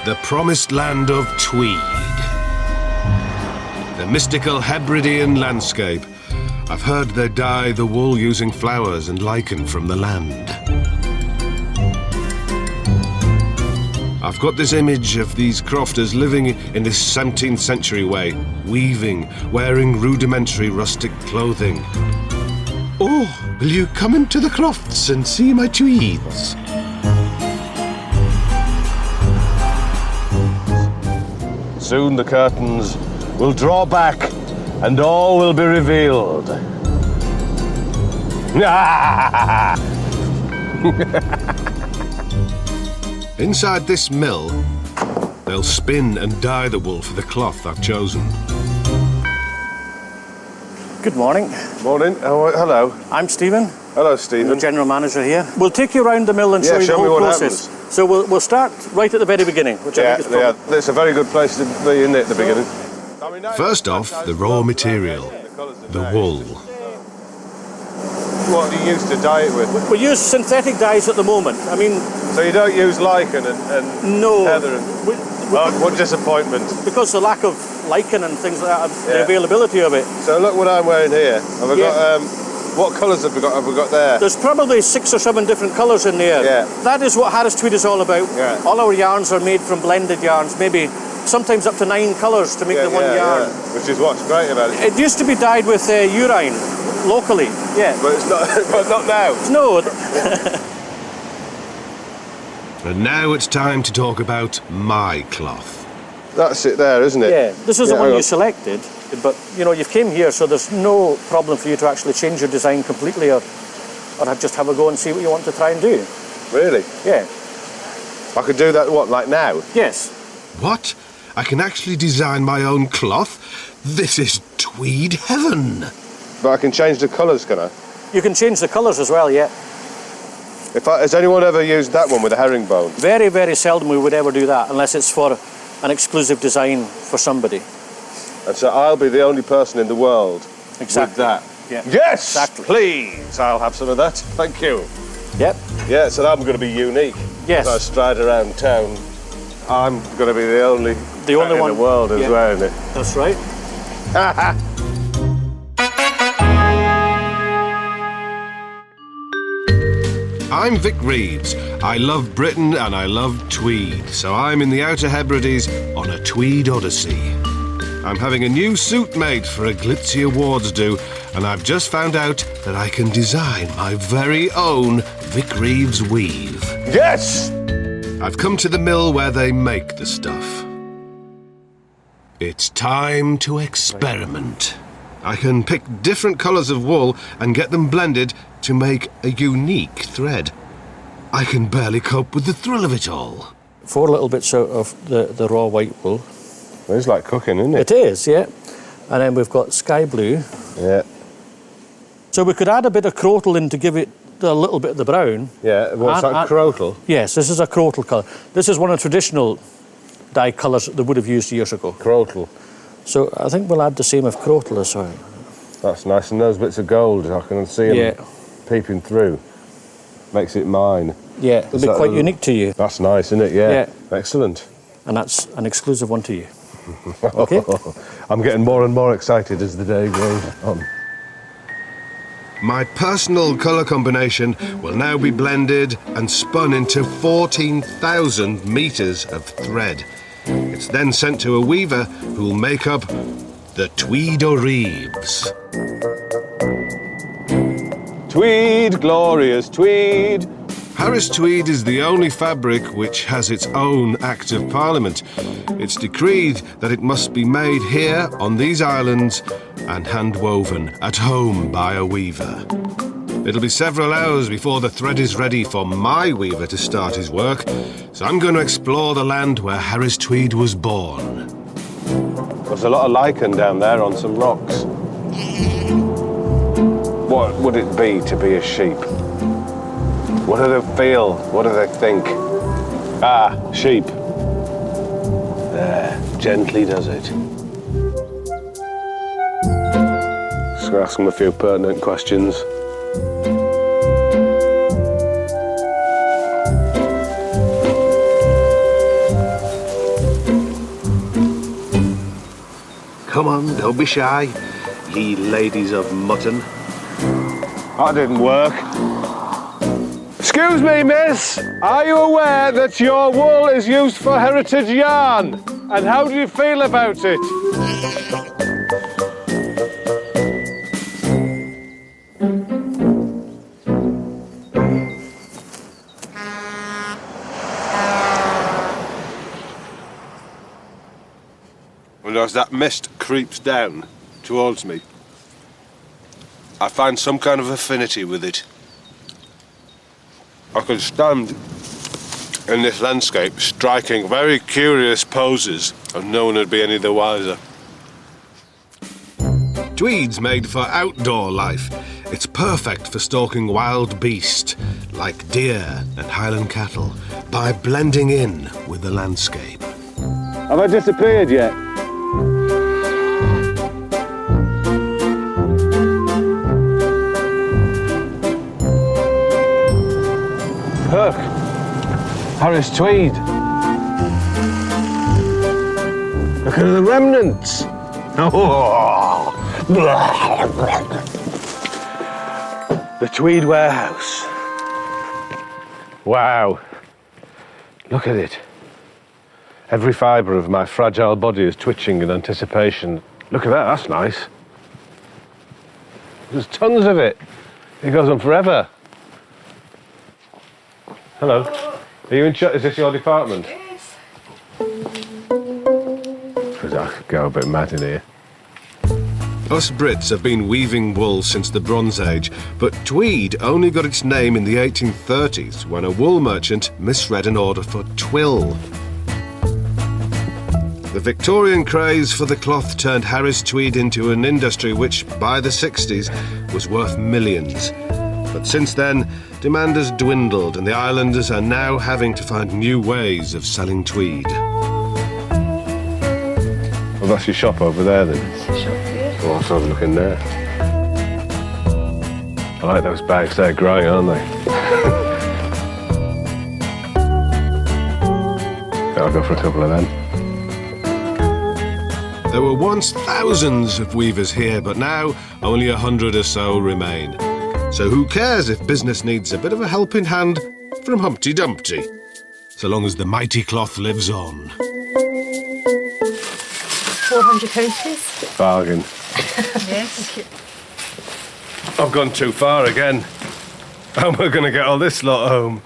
the promised land of Tweed. The mystical Hebridean landscape. I've heard they dye the wool using flowers and lichen from the land. I've got this image of these crofters living in this 17th century way, weaving, wearing rudimentary rustic clothing. Oh, will you come into the crofts and see my tweeds? Soon the curtains will draw back and all will be revealed. Inside this mill, they'll spin and dye the wool for the cloth I've chosen. Good morning. Morning. Hello. I'm Stephen. Hello, Stephen. I'm the general manager here. We'll take you around the mill and show you the whole process. So we'll start right at the very beginning, which I think is probably... It's a very good place to be, isn't it, at the beginning? First off, the raw material, the wool. What do you use to dye it with? We use synthetic dyes at the moment. I mean... So you don't use lichen and no, heather? What disappointment. Because the lack of lichen and things like that, the availability of it. So look what I'm wearing here. Have we got... what colours have we got there? There's probably 6 or 7 different colours in there. Yeah. That is what Harris Tweed is all about. Yeah. All our yarns are made from blended yarns, maybe sometimes up to 9 colours to make the one yarn. Yeah. Which is what's great about it. It used to be dyed with urine, locally, But it's not, but not now. No. And now it's time to talk about my cloth. That's it there, isn't it? Yeah, this is the one you selected, but you know, you've came here, so there's no problem for you to actually change your design completely or just have a go and see what you want to try and do. Really? Yeah. I could do that, what, like now? Yes. What? I can actually design my own cloth? This is tweed heaven. But I can change the colours, can I? You can change the colours as well, yeah. Has anyone ever used that one with a herringbone? Very, very seldom we would ever do that, unless it's for an exclusive design for somebody. And so I'll be the only person in the world with that? Yeah. Yes! Exactly. Please! I'll have some of that. Thank you. Yep. Yeah, so I'm going to be unique. Yes. As I stride around town, I'm going to be the only one in the world who's wearing it. That's right. I'm Vic Reeves. I love Britain and I love tweed, so I'm in the Outer Hebrides on a tweed odyssey. I'm having a new suit made for a glitzy awards do, and I've just found out that I can design my very own Vic Reeves weave. Yes! I've come to the mill where they make the stuff. It's time to experiment. I can pick different colours of wool and get them blended to make a unique thread. I can barely cope with the thrill of it all. 4 little bits out of the raw white wool. Well, it's like cooking, isn't it? It is, yeah. And then we've got sky blue. Yeah. So we could add a bit of crotal in to give it a little bit of the brown. Yeah, what's that, crotal? Yes, this is a crotal colour. This is one of the traditional dye colours that they would have used years ago. Crotal. So I think we'll add the same of crotal as well. That's nice, and those bits of gold, I can see them peeping through. Makes it mine. Yeah, it'll be quite unique to you. That's nice, isn't it? Yeah. Excellent. And that's an exclusive one to you. Okay? I'm getting more and more excited as the day goes on. My personal colour combination will now be blended and spun into 14,000 metres of thread. It's then sent to a weaver who will make up the Tweed Reeves. Tweed, glorious Tweed. Harris Tweed is the only fabric which has its own Act of Parliament. It's decreed that it must be made here on these islands and hand-woven at home by a weaver. It'll be several hours before the thread is ready for my weaver to start his work, so I'm going to explore the land where Harris Tweed was born. There's a lot of lichen down there on some rocks. What would it be to be a sheep? What do they feel? What do they think? Ah, sheep. There, gently does it. Just gonna ask them a few pertinent questions. Come on, don't be shy, ye ladies of mutton. That didn't work. Excuse me, miss. Are you aware that your wool is used for heritage yarn? And how do you feel about it? And as that mist creeps down towards me, I find some kind of affinity with it. I could stand in this landscape striking very curious poses and no one would be any the wiser. Tweed's made for outdoor life. It's perfect for stalking wild beasts like deer and Highland cattle by blending in with the landscape. Have I disappeared yet? Look, Harris Tweed. Look at the remnants. The Tweed warehouse. Wow. Look at it. Every fibre of my fragile body is twitching in anticipation. Look at that, that's nice. There's tons of it. It goes on forever. Hello. Are you in charge? Is this your department? Yes. Because I could go a bit mad in here. Us Brits have been weaving wool since the Bronze Age, but tweed only got its name in the 1830s when a wool merchant misread an order for twill. The Victorian craze for the cloth turned Harris Tweed into an industry which, by the 60s, was worth millions. But since then, demand has dwindled and the islanders are now having to find new ways of selling tweed. Well, that's your shop over there then? It's a shop here. Oh, let's have a look in there. I like those bags, they're growing, aren't they? I'll go for a couple of them. There were once thousands of weavers here, but now only 100 or so remain. So who cares if business needs a bit of a helping hand from Humpty Dumpty, so long as the mighty cloth lives on. 400 please. Bargain. Yes. I've gone too far again. How am I going to get all this lot home?